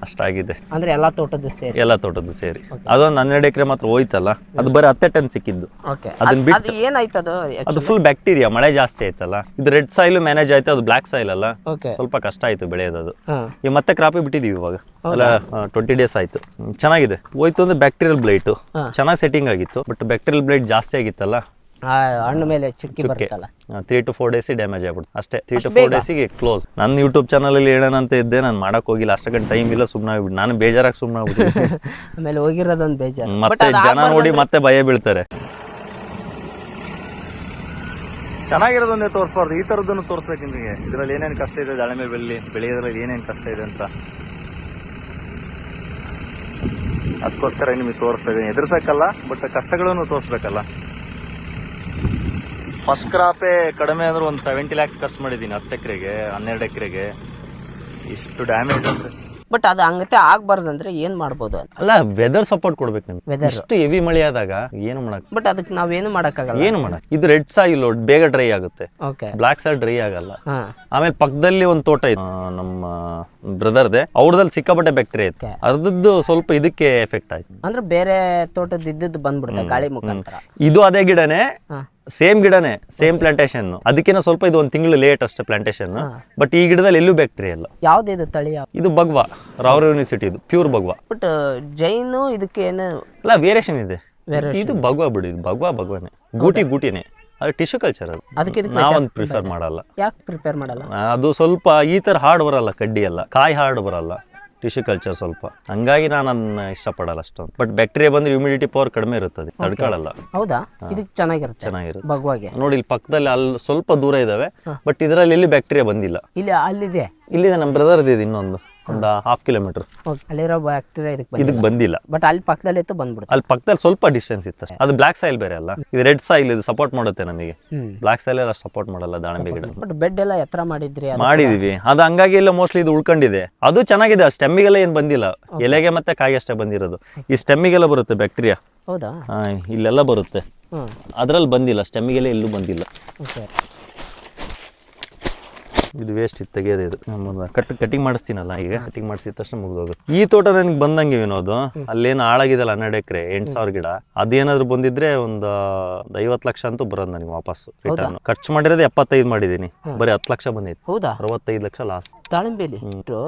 ಅಷ್ಟಾಗಿದೆ. ಅಂದ್ರೆ ಎಲ್ಲಾ ತೋಟದ್ದು ಸೇರಿ. ಎಲ್ಲ ತೋಟದ್ದು ಸೇರಿ ಅದೊಂದು 12 ಎಕರೆ ಮಾತ್ರ ಹೋಯ್ತಲ್ಲ, ಅದು ಬರೀ 10 ಟನ್ ಸಿಕ್ಕಿದ್ದು. ಓಕೆ, ಅದನ್ನ ಬಿಟ್ಟು ಅದು ಏನಾಯ್ತು ಅದು? ಅದು ಫುಲ್ ಬ್ಯಾಕ್ಟೀರಿಯಾ, ಮಳೆ ಜಾಸ್ತಿ ಆಯ್ತಲ್ಲ. ಇದು ರೆಡ್ ಸಾಯಿಲ್ ಮ್ಯಾನೇಜ್ ಆಯ್ತು, ಅದು ಬ್ಲಾಕ್ ಸಾಯಿಲ್ ಅಲ್ಲ, ಓಕೆ. ಸ್ವಲ್ಪ ಕಷ್ಟ ಆಯ್ತು ಬೆಳೆಯೋದು. ಅದು ಹಾ, ಈಗ ಮತ್ತೆ ಕ್ರಾಪಿ ಬಿಟ್ಟಿದೀವಿ ಇವಾಗ ಅಲ್ಲ, 20 ಡೇಸ್ ಆಯ್ತು. ಚೆನ್ನಾಗಿದೆ. ಹೋಯ್ತು ಅಂದ್ರೆ ಬ್ಯಾಕ್ಟೀರಿಯಲ್ ಬ್ಲೈಟ್ ಚೆನ್ನಾಗಿ ಸೆಟ್ಟಿಂಗ್ ಆಗಿತ್ತು, ಬಟ್ ಬ್ಯಾಕ್ಟೀರಿಯಲ್ ಬ್ಲೈಟ್ ಜಾಸ್ತಿ ಆಗಿತ್ತಲ್ಲ, ಹಣ್ಣು ಮೇಲೆ ಚುಕ್ಕಿ ಬರುತ್ತಲ್ಲ, 3 to 4 ಡೇಸ್ ಡ್ಯಾಮೇಜ್ ಆಗ್ಬಿಡ್ತು ಅಷ್ಟೇ. 3 to 4 ಡೇಸಿಗೆ ಕ್ಲೋಸ್. ನನ್ನ ಯೂಟ್ಯೂಬ್ ಚಾನಲ್ ಅಲ್ಲಿ ಹೇಳೋಣ ಅಂತ ಇದ್ದೆ, ನಾನು ಮಾಡಕ್ ಹೋಗಿಲ್ಲ, ಅಷ್ಟೊಂದು ಟೈಮ್ ಇಲ್ಲ, ಸುಮ್ಮನೆ ಆಗ್ಬಿಟ್ಟು ನಾನು ಬೇಜಾರಾಗಿ ಸುಮ್ಮನೆ ಆಗ್ಬಿಟ್ಟು. ಆಮೇಲೆ ಹೋಗಿರೋದೊಂದು ಬೇಜಾರು. ಮತ್ತೆ ಜನ ನೋಡಿ ಮತ್ತೆ ಭಯ ಬೀಳ್ತಾರೆ. ಚೆನ್ನಾಗಿರೋದೊಂದೇ ತೋರಿಸ್ಬಾರ್ದು, ಈ ಥರದ್ದನ್ನು ತೋರಿಸ್ಬೇಕು ನಿಮಗೆ. ಇದರಲ್ಲಿ ಏನೇನು ಕಷ್ಟ ಇದೆ, ದಾಳಿಂಬೆ ಬೆಳೆಯೋದ್ರಲ್ಲಿ ಏನೇನು ಕಷ್ಟ ಇದೆ ಅಂತ, ಅದಕ್ಕೋಸ್ಕರ ನಿಮಗೆ ತೋರಿಸ್ತಾ ಇದ್ದೀನಿ. ಎದುರ್ಸಕ್ಕಲ್ಲ, ಬಟ್ ಕಷ್ಟಗಳನ್ನು ತೋರಿಸ್ಬೇಕಲ್ಲ. ಫಸ್ಟ್ ಕ್ರಾಪೇ ಕಡಿಮೆ ಅಂದ್ರೆ ಒಂದು 70 lakhs ಖರ್ಚು ಮಾಡಿದ್ದೀನಿ 10 ಎಕರೆಗೆ, 12 ಎಕರೆಗೆ. ಇಷ್ಟು ಡ್ಯಾಮೇಜ್ ಅಂದ್ರೆ, ಬಟ್ ಅದು ಹಂಗತೆ ಆಗ್ಬಾರ್ದಂದ್ರೆ ಏನ್ ಮಾಡ್ಬೋದು ಅಂತ? ಅಲ್ಲ, ವೆದರ್ ಸಪೋರ್ಟ್ ಕೊಡ್ಬೇಕು ನಿಮ್ಗೆ. Weather. ಇಷ್ಟು ಹೆವಿ ಮಳೆ ಆದಾಗ ಏನು ಮಾಡಕ್, ಬಟ್ ಅದಕ್ಕೆ ನಾವೇನು ಮಾಡಕ್ಕಾಗಲ್ಲ. ಏನು ಮಾಡಕ್. ಇದು ರೆಡ್ ಸಾಯಿಲ್ ಬೇಗ ಡ್ರೈ ಆಗುತ್ತೆ, ಓಕೆ. ಬ್ಲಾಕ್ ಸಾಯಿಲ್ ಡ್ರೈ ಆಗಲ್ಲ. ಹಾ, ಆಮೇಲೆ ಪಕ್ಕದಲ್ಲಿ ಒಂದು ತೋಟ ಇದೆ ನಮ್ಮ ಬ್ರದರ್ದೆ, ಅವ್ರದಲ್ಲಿ ಸಿಕ್ಕಾಪಟ್ಟೆ ಬ್ಯಾಕ್ಟೀರಿಯಾ ಇತ್ತು. ಅರ್ಧದ್ದು ಸ್ವಲ್ಪ ಇದಕ್ಕೆ ಎಫೆಕ್ಟ್ ಆಯ್ತು. ಅಂದ್ರೆ ಬೇರೆ ತೋಟದ ಇದ್ದದ್ದು ಬಂದ್ಬಿಡುತ್ತೆ ಗಾಳಿ ಮುಖಾಂತರ. ಇದು ಅದೇ ಗಿಡನೇ, ಹಾ, ಸೇಮ್ ಗಿಡನೇ, ಸೇಮ್ ಪ್ಲಾಂಟೇಶನ್. ಅದಕ್ಕಿಂತ ಸ್ವಲ್ಪ ಇದು 1 ತಿಂಗಳು ಲೇಟ್ ಅಷ್ಟೇ ಪ್ಲಾಂಟೇಶನ್. ಬಟ್ ಈ ಗಿಡದಲ್ಲಿ ಎಲ್ಲೂ ಬ್ಯಾಕ್ಟೀರಿಯಾ ಇಲ್ಲ. ಯಾವ್ದಿದು ತಳಿ? ಇದು ಭಗವಾ, ರಾವ್ ಯೂನಿವರ್ಸಿಟಿ, ಇದು ಪ್ಯೂರ್ ಭಗವಾ. ಬಟ್ ಜೈನು ಇದಕ್ಕೆ ಏನು ಅಲ್ಲ, ವೇರಿಯೇಷನ್ ಇದೆ. ಇದು ಭಗವಾ ಬಿಡಿ, ಇದು ಭಗವಾನೇ, ಗೂಟಿನೇ. ಅದು ಟಿಶ್ಯೂ ಕಲ್ಚರ್. ಅದು ಅದಕ್ಕೆ ನಾವೊಂದು ಪ್ರಿಫರ್ ಮಾಡಲ್ಲ. ಯಾಕೆ ಪ್ರಿಪೇರ್ ಮಾಡಲ್ಲ? ಅದು ಸ್ವಲ್ಪ ಈ ತರ ಹಾರ್ಡ್ ಬರಲ್ಲ, ಕಡ್ಡಿ ಎಲ್ಲ ಕಾಯಿ ಹಾರ್ಡ್ ಬರಲ್ಲ, ಟಿಶ್ಯೂ ಕಲ್ಚರ್ ಸ್ವಲ್ಪ. ಹಂಗಾಗಿ ನಾನು ಅದನ್ನ ಇಷ್ಟಪಡಲ್ಲ ಅಷ್ಟೊಂದು. ಬಟ್ ಬ್ಯಾಕ್ಟೀರಿಯಾ ಬಂದ್ರೆ ಹ್ಯೂಮಿಡಿಟಿ ಪವರ್ ಕಡಿಮೆ ಇರುತ್ತದೆ, ತಡ್ಕೊಳ್ಳಲ್ಲ. ಹೌದಾ? ಇದಕ್ಕೆ ಚೆನ್ನಾಗಿರುತ್ತೆ ಭಗವಾಗೆ. ನೋಡಿ, ಇಲ್ಲಿ ಪಕ್ಕದಲ್ಲಿ ಅಲ್ಲಿ ಸ್ವಲ್ಪ ದೂರ ಇದಾವೆ, ಬಟ್ ಇದರಲ್ಲಿ ಎಲ್ಲಿ ಬ್ಯಾಕ್ಟೀರಿಯಾ ಬಂದಿಲ್ಲ. ಇಲ್ಲಿ ಅಲ್ಲಿದೆ, ಇಲ್ಲಿದೆ, ನಮ್ಮ ಬ್ರದರ್ ಇದೆ ಇನ್ನೊಂದು, ಒಂದು 1/2 ಕಿಲೋಮೀಟರ್. ಅಲ್ಲಿರೋ ಬ್ಯಾಕ್ಟೀರಿಯಾ ಇದಕ್ಕೆ ಬಂದಿಲ್ಲ. ಬಟ್ ಅಲ್ಲಿ ಪಕ್ಕದಲ್ಲಿ ಇತ್ತು, ಬಂದ್ಬಿಡುತ್ತೆ. ಅಲ್ಲಿ ಪಕ್ಕದಲ್ಲಿ ಸ್ವಲ್ಪ ಡಿಸ್ಟೆನ್ಸ್ ಇತ್ತು. ಅದು ಬ್ಲಾಕ್ ಸಾಯಿಲ್ ಬೇರೆ ಅಲ್ಲ, ಇದು ರೆಡ್ ಸಾಯಿಲ್. ಇದು ಸಪೋರ್ಟ್ ಮಾಡುತ್ತೆ ನಮಗೆ, ಬ್ಲಾಕ್ ಸಾಯಿಲ್ ಎಲ್ಲ ಸಪೋರ್ಟ್ ಮಾಡಲ್ಲ ದಾಳಿಂಬೆ ಗಿಡ. ಬಟ್ ಬೆಡ್ ಎಲ್ಲ ಎತ್ತರ ಮಾಡಿದ್ರಿ? ಮಾಡಿದೀವಿ, ಅದು ಹಂಗಾಗಿ ಎಲ್ಲ ಮೋಸ್ಟ್ಲಿ ಇದು ಉಳ್ಕೊಂಡಿದೆ. ಅದು ಚೆನ್ನಾಗಿದೆ, ಸ್ಟೆಮ್ಮಿಗೆಲ್ಲ ಏನು ಬಂದಿಲ್ಲ, ಎಲೆಗೆ ಮತ್ತೆ ಕಾಯಿ ಅಷ್ಟೇ ಬಂದಿರೋದು. ಈ ಸ್ಟೆಮ್ಮಿಗೆಲ್ಲ ಬರುತ್ತೆ ಬ್ಯಾಕ್ಟೀರಿಯಾ. ಹೌದಾ? ಇಲ್ಲೆಲ್ಲ ಬರುತ್ತೆ, ಅದ್ರಲ್ಲಿ ಬಂದಿಲ್ಲ, ಸ್ಟೆಮ್ಮಿಗೆಲ್ಲ ಎಲ್ಲೂ ಬಂದಿಲ್ಲ. ಇದು ವೇಸ್ಟ್ ಇತ್ತು, ತೆಗೆಯೋದು. ಇದು ಕಟಿಂಗ್ ಮಾಡಿಸ್ತೀನಲ್ಲ, ಈಗ ಕಟಿಂಗ್ ಮಾಡಿಸಿದ ತಕ್ಷಣ ಮುಗಿದೋಗುತ್ತೆ. ಈ ತೋಟ ನನಗೆ ಬಂದಂಗೆ ವಿನೋದು, ಅಲ್ಲೇನು ಹಾಳಾಗಿದಲ್ಲ 12 ಎಕರೆ 8,000 ಗಿಡ, ಅದೇನಾದ್ರು ಬಂದಿದ್ರೆ ಒಂದು 50 ಲಕ್ಷ ಅಂತೂ ಬರೋದು ನನಗೆ ವಾಪಸ್ ರಿಟರ್ನ್. ಖರ್ಚು ಮಾಡಿರೋದು 75 ಮಾಡಿದೀನಿ, ಬರೀ 10 ಲಕ್ಷ ಬಂದೈತಿ. ಹೌದಾ? 65 ಲಕ್ಷ ಲಾಸ್. ದಾಳಿಂಬೆಲಿ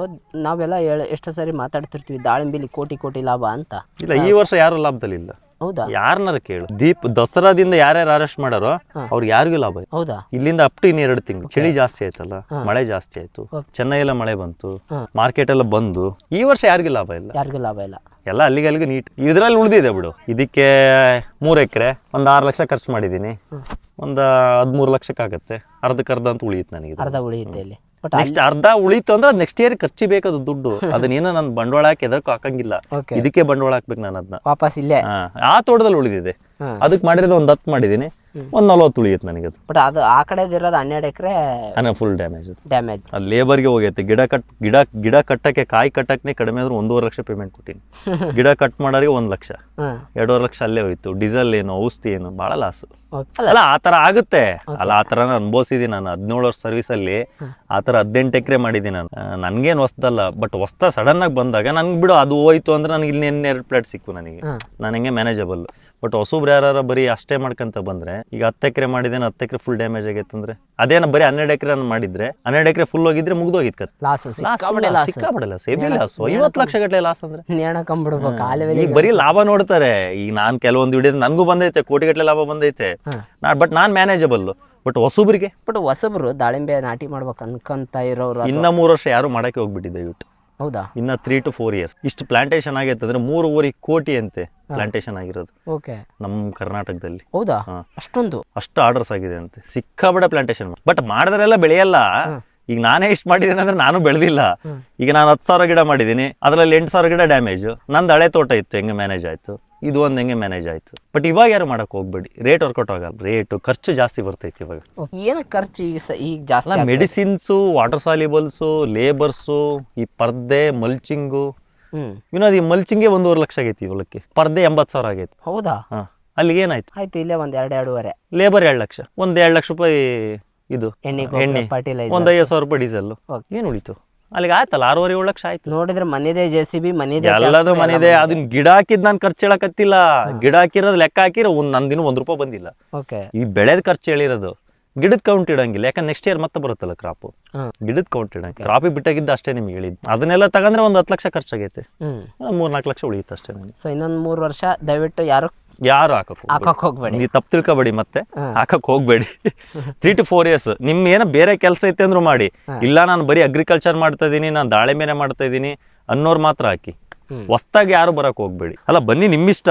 ನಾವೆಲ್ಲ ಎಷ್ಟು ಸಾರಿ ಮಾತಾಡ್ತಿರ್ತೀವಿ, ದಾಳಿಂಬೆಲಿ ಕೋಟಿ ಲಾಭ ಅಂತ. ಇಲ್ಲ, ಈ ವರ್ಷ ಯಾರು ಲಾಭದಲ್ಲಿ ಇಲ್ಲ. ಹೌದಾ? ಯಾರನ್ನಾರು ಕೇಳು, ದಸರಾದಿಂದ ಯಾರ್ಯಾರು ಅರೆಸ್ಟ್ ಮಾಡಾರೋ ಅವ್ರಿಗೆ ಯಾರಿಗೂ ಲಾಭ. ಹೌದಾ? ಇಲ್ಲಿಂದ ಅಪ್ ಟು 2 ತಿಂಗಳು ಚಳಿ ಜಾಸ್ತಿ ಆಯ್ತಲ್ಲ, ಮಳೆ ಜಾಸ್ತಿ ಆಯ್ತು, ಚೆನ್ನೈ ಎಲ್ಲ ಮಳೆ ಬಂತು, ಮಾರ್ಕೆಟ್ ಎಲ್ಲ ಬಂದು, ಈ ವರ್ಷ ಯಾರಿಗೂ ಲಾಭ ಇಲ್ಲ. ಯಾರಿಗೂ ಲಾಭ ಇಲ್ಲ, ಎಲ್ಲ ಅಲ್ಲಿಗೆ ನೀಟ್. ಇದ್ರಲ್ಲಿ ಉಳಿದಿದೆ ಬಿಡು. ಇದಕ್ಕೆ 3 ಎಕರೆ ಒಂದು 6 ಲಕ್ಷ ಖರ್ಚು ಮಾಡಿದೀನಿ, ಒಂದು 13 ಲಕ್ಷಕ್ಕಾಗತ್ತೆ. ಅರ್ಧಕ್ಕರ್ಧ ಅಂತ ಉಳಿಯುತ್ತೆ ನನಗೆ. ಅರ್ಧ ಉಳಿಯುತ್ತೆ ಇಲ್ಲಿ. ನೆಕ್ಸ್ಟ್ ಅರ್ಧ ಉಳಿತು ಅಂದ್ರೆ ನೆಕ್ಸ್ಟ್ ಇಯರ್ ಖರ್ಚು ಬೇಕದು ದುಡ್ಡು. ಅದನ್ನೇನೋ ನಾನು ಬಂಡವಾಳ ಹಾಕಿ ಎದಕ್ಕೂ ಹಾಕಂಗಿಲ್ಲ, ಇದಕ್ಕೆ ಬಂಡವಾಳ ಹಾಕ್ಬೇಕು ನಾನು. ಅದನ್ನ ವಾಪಸ್ ಇಲ್ಲೇ ಆ ತೋಟದಲ್ಲಿ ಉಳಿದಿದೆ, ಅದಕ್ಕೆ ಮಾಡಿರೋದು ಒಂದು 10 ಮಾಡಿದೀನಿ, ಒಂದು 40 ಉಳಿಯುತ್ತೆ ನನಗೆ. ಅದು ಬಟ್ ಅದು ಆ ಕಡೆ ಇರೋದು 12 ಎಕರೆ ಫುಲ್ ಡ್ಯಾಮೇಜ್. ಅದು ಲೇಬರ್ಗೆ ಹೋಗೈತೆ. ಗಿಡ ಕಟ್ಟಕ್ಕೆ, ಕಾಯಿ ಕಟ್ಟಕ್ಕೆ ಕಡಿಮೆ ಅಂದ್ರೆ 1.5 ಲಕ್ಷ ಪೇಮೆಂಟ್ ಕೊಟ್ಟಿನಿ. ಗಿಡ ಕಟ್ ಮಾಡೋರಿಗೆ 1 ಲಕ್ಷ, 2.5 ಲಕ್ಷ ಅಲ್ಲೇ ಹೋಯ್ತು. ಡೀಸೆಲ್ ಏನು, ಔಷಧಿ ಏನು, ಬಹಳ ಲಾಸ್. ಅಲ್ಲ, ಆತರ ಆಗುತ್ತೆ ಅಲ್ಲ, ಆತರ ನಾನು ಅನುಭವಿಸಿದೀನಿ. ನಾನು 17 ವರ್ಷ ಸರ್ವಿಸ್ ಅಲ್ಲಿ ಆತರ 18 ಎಕರೆ ಮಾಡಿದೀನಿ ನಾನು. ನನ್ಗೇನು ಹೊಸ್ದಲ್ಲ, ಬಟ್ ಹೊಸ್ತ ಸಡನ್ ಆಗಿ ಬಂದಾಗ ನನ್ಗೆ ಬಿಡು, ಅದು ಹೋಯ್ತು ಅಂದ್ರೆ ನನಗೆ ಇಲ್ಲಿ 2 ಪ್ಲೇಟ್ ಸಿಕ್ಕು ನನಗೆ, ನಾನು ಹೆಂಗೆ ಮ್ಯಾನೇಜಬಲ್. ಬಟ್ ಹೊಸಬ್ರು ಯಾರು ಬರೀ ಅಷ್ಟೇ ಮಾಡ್ಕೊಂತ ಬಂದ್ರೆ, ಈಗ 10 ಎಕರೆ ಮಾಡಿದ್ದೇನೆ, 10 ಎಕರೆ ಫುಲ್ ಡ್ಯಾಮೇಜ್ ಆಗೈತೆ ಅಂದ್ರೆ, ಅದೇನ ಬರೀ 12 ಎಕರೆ ಮಾಡಿದ್ರೆ 12 ಎಕರೆ ಫುಲ್ ಹೋಗಿದ್ರೆ ಮುಗ್ದೋಗಿತ್ತು ಕತ್. ಸಿಕ್ಕಾಪಡೆ ಲಾಸ್, 50 ಲಕ್ಷ ಗಟ್ಟಲೆ ಲಾಸ್ ಅಂದ್ರೆ ಈಗ ಬರೀ ಲಾಭ ನೋಡ್ತಾರೆ. ಈಗ ನಾನ್ ಕೆಲವೊಂದು ವಿಡಿಯೋ ನನ್ಗೂ ಬಂದೈತೆ, ಕೋಟಿ ಗಟ್ಟಲೆ ಲಾಭ ಬಂದೈತೆ, ಬಟ್ ನಾನ್ ಮ್ಯಾನೇಜಬಲ್. ಬಟ್ ಹೊಸಬ್ರು ದಾಳಿಂಬೆ ನಾಟಿ ಮಾಡ್ಬೇಕು ಅನ್ಕೊಂತ ಇರೋರು ಇನ್ನ 3 ವರ್ಷ ಯಾರು ಮಾಡಕ್ಕೆ ಹೋಗ್ಬಿಟ್ಟಿದೆ ದಯವಿಟ್ಟು. ಹೌದಾ? ಇನ್ನ 3 to 4 years ಇಷ್ಟು ಪ್ಲಾಂಟೇಶನ್ ಆಗೈತೆ ಅಂದ್ರೆ 3.5 ಕೋಟಿ ಅಂತೆ ಪ್ಲಾಂಟೇಶನ್ ಆಗಿರೋದು ನಮ್ಮ ಕರ್ನಾಟಕದಲ್ಲಿ. ಹೌದಾ? ಅಷ್ಟು ಆರ್ಡರ್ಸ್ ಆಗಿದೆ ಅಂತೆ, ಸಿಕ್ಕಾಬಡ ಪ್ಲಾಂಟೇಶನ್. ಬಟ್ ಮಾಡಿದ್ರೆಲ್ಲ ಬೆಳೆಯಲ್ಲ. ಈಗ ನಾನೇ ಇಷ್ಟು ಮಾಡಿದ್ದೀನಿ ಅಂದ್ರೆ ನಾನು ಬೆಳೆದಿಲ್ಲ. ಈಗ ನಾನು 10,000 ಗಿಡ ಮಾಡಿದ್ದೀನಿ, ಅದರಲ್ಲಿ 8,000 ಗಿಡ ಡ್ಯಾಮೇಜ್. ನಂದು ಹಳೆ ತೋಟ ಇತ್ತು, ಹೆಂಗೆ ಮ್ಯಾನೇಜ್ ಆಯ್ತು, ಇದು ಒಂದು ಹೆಂಗೆ ಮ್ಯಾನೇಜ್ ಆಯ್ತು. ಬಟ್ ಇವಾಗ ಯಾರು ಮಾಡಕ್ ಹೋಗ್ಬೇಡಿ, ರೇಟ್ ವರ್ಕೌಟ್ ಆಗಲ್ಲ. ರೇಟು ಖರ್ಚು ಜಾಸ್ತಿ ಬರ್ತೈತಿ ಇವಾಗ. ಏನು ಖರ್ಚು ಈಗ ಜಾಸ್ತಿ? ಮೆಡಿಸಿನ್ಸು, ವಾಟರ್ ಸಾಲ್ಯುಬಲ್ಸು, ಲೇಬರ್ಸು, ಈ ಪರ್ದೆ, ಮಲ್ಚಿಂಗು. ವಿನೋದ್, ಈ ಮಲ್ಚಿಂಗ್ಗೆ 1.5 ಲಕ್ಷ ಆಗೈತಿ ಹೊಲಕ್ಕೆ. ಪರ್ದೆ 80,000 ಆಗೈತಿ. ಹೌದಾ? ಅಲ್ಲಿಗೆ ಏನಾಯ್ತು? ಆಯ್ತು, ಇಲ್ಲೇ ಒಂದು 2.5 ಲೇಬರ್ 2 ಲಕ್ಷ, ಒಂದು 2 ಲಕ್ಷ ರೂಪಾಯಿ ಇದು ಎಣ್ಣೆ, ಒಂದು 50,000 ರೂಪಾಯಿ ಡೀಸೆಲ್. ಏನು ಉಳಿತು? ಅಲ್ಲಿಗೆ ಆಯ್ತಲ್ಲ 6.5-7 ಲಕ್ಷ ಆಯ್ತು. ನೋಡಿದ್ರೆ ಮನೆದೇ JCB ಮನೆದೇ ಎಲ್ಲದು ಮನೆದೆ. ಅದನ್ನ ಗಿಡ ಹಾಕಿದ್ ನಾನು ಖರ್ಚು ಹೇಳಕತ್ತಿಲ್ಲ. ಗಿಡ ಹಾಕಿರೋದು ಲೆಕ್ಕ ಹಾಕಿರೋ ನಂದಿನ 1 ರೂಪಾಯಿ ಬಂದಿಲ್ಲ. ಓಕೆ. ಈ ಬೆಳೆದ ಖರ್ಚು ಹೇಳಿರೋದು. ಗಿಡದ ಕೌಂಟ್ ಇಡಂಗಿಲ್ಲ, ಯಾಕಂದ್ರೆ ನೆಕ್ಸ್ಟ್ ಇಯರ್ ಮತ್ತೆ ಬರುತ್ತಲ್ಲ ಕ್ರಾಪ್. ಗಿಡದ ಕೌಂಟ್ ಇಡಂಗಿಲ್ಲ. ಕ್ರಾಪಿಗೆ ಬಿಟ್ಟಾಗಿದ್ದ ಅಷ್ಟೇ ನಿಮ್ಗೆ ಹೇಳಿದ್ದು. ಅದನ್ನೆಲ್ಲ ತಗಂದ್ರೆ ಒಂದು 10 ಲಕ್ಷ ಖರ್ಚಾಗೈತೆ. 3-4 ಲಕ್ಷ ಉಳಿಯುತ್ತೆ ಅಷ್ಟೇ ನನಗೆ. ಸೊ ಇನ್ನೊಂದು 3 ವರ್ಷ ದಯವಿಟ್ಟು ಯಾರು ಹಾಕಕ್ ಹೋಗ್ಬೇಡಿ. ನೀವು ತಪ್ಪು ತಿಳ್ಕೊಬೇಡಿ, ಮತ್ತೆ ಹಾಕಕ್ ಹೋಗ್ಬೇಡಿ. 3 to 4 years ನಿಮ್ ಏನೋ ಬೇರೆ ಕೆಲಸ ಐತೆ ಅಂದ್ರೂ ಮಾಡಿ. ಇಲ್ಲ ನಾನು ಬರೀ ಅಗ್ರಿಕಲ್ಚರ್ ಮಾಡ್ತಾ ಇದೀನಿ, ನಾನು ದಾಳಿಂಬೆನೆ ಮಾಡ್ತಾ ಇದೀನಿ ಅನ್ನೋರು ಮಾತ್ರ ಹಾಕಿ. ಹೊಸ್ದಾಗಿ ಯಾರು ಬರಕ್ ಹೋಗ್ಬೇಡಿ. ಅಲ್ಲ ಬನ್ನಿ, ನಿಮ್ಮಿಷ್ಟ.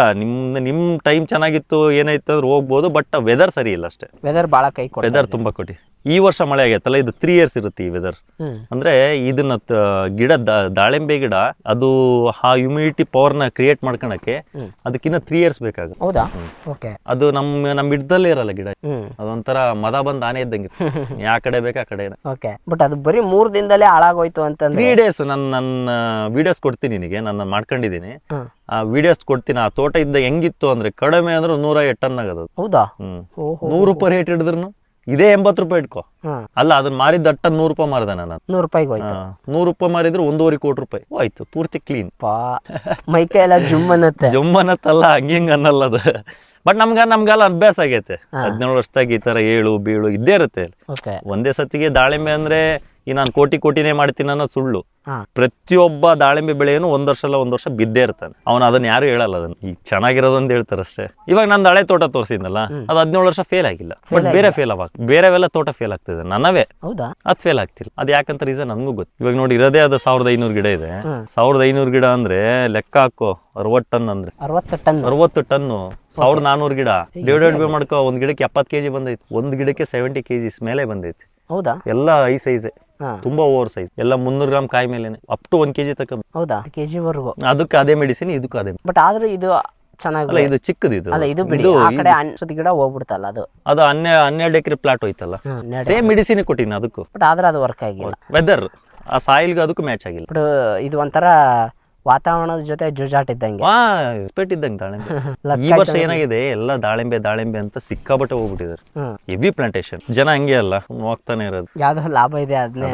ನಿಮ್ ಟೈಮ್ ಚೆನ್ನಾಗಿತ್ತು ಏನಾಯ್ತು ಅಂದ್ರೆ ಹೋಗ್ಬೋದು. ಬಟ್ ವೆದರ್ ಸರಿ ಇಲ್ಲ ಅಷ್ಟೇ. ವೆದರ್ ಬಾಳ ಕೈ ಕೊಡ. ವೆದರ್ ತುಂಬಾ ಕೊಡಿ. ಈ ವರ್ಷ ಮಳೆ ಆಗೈತಲ್ಲ, ಇದು 3 years ಇರುತ್ತೆ ಈ ವೆದರ್. ಅಂದ್ರೆ ಇದನ್ನ ಗಿಡ ದಾಳಿಂಬೆ ಗಿಡ ಅದು ಆ ಹ್ಯೂಮಿಡಿಟಿ ಪವರ್ನ ಕ್ರಿಯೇಟ್ ಮಾಡ್ಕೊಳಕ್ಕೆ ಅದಕ್ಕಿನ್ನ 3 years ಬೇಕಾಗುತ್ತೆ. ಹೌದಾ? ಓಕೆ. ಅದು ನಮ್ಮ ಹಿಡ್ದಲ್ಲೇ ಇರಲ್ಲ ಗಿಡ. ಅದೊಂಥರ ಮದ ಬಂದ್ ಆನೆ ಇದ್ದಂಗೆ. ಯಾವ ಕಡೆ ಬೇಕಾ ಆ ಕಡೆ. ಓಕೆ. ಬಟ್ ಅದು ಬರೀ 3 ದಿನದಲ್ಲೇ ಹಾಳಾಗೋಯ್ತು ಅಂತಂದ್ರೆ 3 days ನನ್ನ ವಿಡಿಯೋಸ್ ಕೊಡ್ತೀನಿ ನಿನಗೆ. ನಾನು ಮಾಡ್ಕೊಂಡಿದ್ದೀನಿ ಆ ವಿಡಿಯೋಸ್ ಕೊಡ್ತೀನಿ. ಆ ತೋಟ ಇದ್ದ ಹೆಂಗಿತ್ತು ಅಂದ್ರೆ ಕಡಿಮೆ ಅಂದ್ರೆ 150 ಟನ್ ಆಗದು. ಹೌದಾ? 100 ರೂಪಾಯಿ ರೇಟ್ ಹಿಡಿದ್ರು ಇದೇ 80 ರೂಪಾಯಿ ಇಟ್ಕೋ. ಅಲ್ಲ ಅದನ್ನ ಮಾರಿದ ಅಟ್ಟ 100 ರೂಪಾಯಿ ಮಾರ್ದ ನಾನು. 100 ರೂಪಾಯಿಗೆ ಹೋಯ್ತು. 100 ರೂಪಾಯಿ ಮಾರಿದ್ರು 1.5 ಕೋಟಿ ರೂಪಾಯಿ ಹೋಯ್ತು ಪೂರ್ತಿ ಕ್ಲೀನ್. ಮೈಕೈ ಎಲ್ಲ ಜುಮ್ ಅನ್ನತ್ತೆ. ಜುಮ್ ಅನ್ನತ್ತಲ್ಲ, ಹಂಗಿಂಗ್ ಅನ್ನಲ್ಲ ಅದು. ಬಟ್ ನಮ್ಗೆಲ್ಲ ಅಭ್ಯಾಸ ಆಗೈತೆ. 17 ವರ್ಷದಾಗಿ ಈ ತರ ಏಳು ಬೀಳು ಇದ್ದೇ ಇರುತ್ತೆ. ಒಂದೇ ಸತಿಗೆ ದಾಳಿಂಬೆ ಅಂದ್ರೆ ಈ ನಾನು ಕೋಟಿನೇ ಮಾಡ್ತೀನಿ ಅನ್ನೋದು ಸುಳ್ಳು. ಪ್ರತಿಯೊಬ್ಬ ದಾಳಿಂಬೆ ಬೆಳೆಯನ್ನು 1 ವರ್ಷ ಬಿದ್ದೇ ಇರ್ತಾನೆ. ಅವನು ಅದನ್ನ ಯಾರು ಹೇಳಲ್ಲ. ಅದನ್ನ ಈಗ ಚೆನ್ನಾಗಿರೋದಂತ ಹೇಳ್ತಾರೆ ಅಷ್ಟೇ. ಇವಾಗ ನಾನು ಹಳೆ ತೋಟ ತೋರಿಸಿದ್ನಲ್ಲ, ಅದು 17 ವರ್ಷ ಫೇಲ್ ಆಗಿಲ್ಲ. ಬಟ್ ಬೇರೆ ಫೇಲ್ ಬೇರೆವೆಲ್ಲ ತೋಟ ಫೇಲ್ ಆಗ್ತಿದೆ. ನನ್ನವೇ ಅದ್ ಫೇಲ್ ಆಗ್ತಿಲ್ಲ. ಅದ್ ಯಾಕಂತ ರೀಸನ್ ನನ್ಗೂ ಗೊತ್ತು. ಇವಾಗ ನೋಡಿ, ಇರೋದೇ ಅದು 1500 ಗಿಡ ಇದೆ. 1500 ಗಿಡ ಅಂದ್ರೆ ಲೆಕ್ಕ ಹಾಕೋ 60 ಟನ್ ಅಂದ್ರೆ 60 ಟನ್ನು 1400 ಗಿಡ ಡಿವೈಡ್ ಮಾಡ್ಕೋ. ಒಂದ್ ಗಿಡಕ್ಕೆ 70 kg ಬಂದೈತಿ. ಒಂದ್ ಗಿಡಕ್ಕೆ 70 kg ಮೇಲೆ ಬಂದೈತಿ. ಹೌದಾ? ಎಲ್ಲ ಐ ಸೈಜ್, ತುಂಬಾ ಓವರ್ ಸೈಜ್. ಎಲ್ಲ 300 ಗ್ರಾಮ್ ಕಾಯಿ ಮೇಲೆ ಅಪ್ ಟು 1 kg ತಕ. ಹೌದಾ? ಕೆಜಿ ವರ್ಗು. ಅದಕ್ಕೆ ಅದೇ ಮೆಡಿಸಿನ್, ಇದಕ್ಕೂ ಅದೇ. ಬಟ್ ಆದ್ರೂ ಇದು ಚೆನ್ನಾಗಿಲ್ಲ. ಇದು ಚಿಕ್ಕದು. ಇದು ಅಲ್ಲ, ಇದು ಬಿಡಿ. ಆ ಕಡೆ 10 ಗಿಡ ಹೋಗ್ಬಿಡ್ತಲ್ಲ ಅದು. 12 ಎಕರೆ ಪ್ಲಾಟ್ ಹೋಯ್ತಲ್ಲ, ಸೇಮ್ ಮೆಡಿಸಿನ್ ಕೊಟ್ಟಿನಿ ಅದಕ್ಕೂ. ಬಟ್ ಆದ್ರೆ ಅದು ವರ್ಕ್ ಆಗಿಲ್ಲ. ವೆದರ್ ಆ ಸಾಯಿಲ್ಗೆ ಅದಕ್ಕೂ ಮ್ಯಾಚ್ ಆಗಿಲ್ಲ. ಬಟ್ ಇದು ಒಂಥರ ವಾತಾವರಣದ ಜೊತೆ ಜೂಜಾಟ ಇದ್ದಂಗೆ. ಎಕ್ಸ್ಪೆಕ್ಟ್ ಇದ್ದಂಗೆ ದಾಳಿಂಬೆ. ಈ ವರ್ಷ ಏನಾಗಿದೆ, ಎಲ್ಲ ದಾಳಿಂಬೆ ಅಂತ ಸಿಕ್ಕಾಬಟ್ಟೆ ಹೋಗ್ಬಿಟ್ಟಿದ್ದಾರೆ. Heavy plantation. ಜನ ಹಂಗೆ ಅಲ್ಲ, ಹೋಗ್ತಾನೆ ಇರೋದು. ಯಾವ್ದೋ ಲಾಭ ಇದೆ ಅದನ್ನೇ.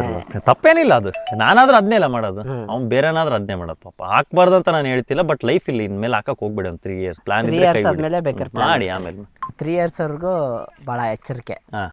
ತಪ್ಪೇನಿಲ್ಲ ಅದು. ನಾನಾದ್ರೂ ಅದನ್ನೇ ಇಲ್ಲ ಮಾಡೋದು, ಅವ್ನು ಬೇರೆನಾದ್ರೂ ಅದನ್ನೇ ಮಾಡೋದು. ಪಾಪ ಹಾಕ್ಬಾರ್ದು ಅಂತ ನಾನು ಹೇಳ್ತಿಲ್ಲ. ಬಟ್ ಲೈಫ್ ಇಲ್ಲಿ ಇನ್ಮೇಲೆ ಹಾಕಕ್ ಹೋಗ್ಬೇಡಿ. ಒಂದು 3 years ಪ್ಲಾನ್ ಆದ್ಮೇಲೆ ಬೇಕಾದ್ರೆ ಮಾಡಿ. ಆಮೇಲೆ 3 years ವರ್ಗೂ ಬಹಳ ಎಚ್ಚರಿಕೆ.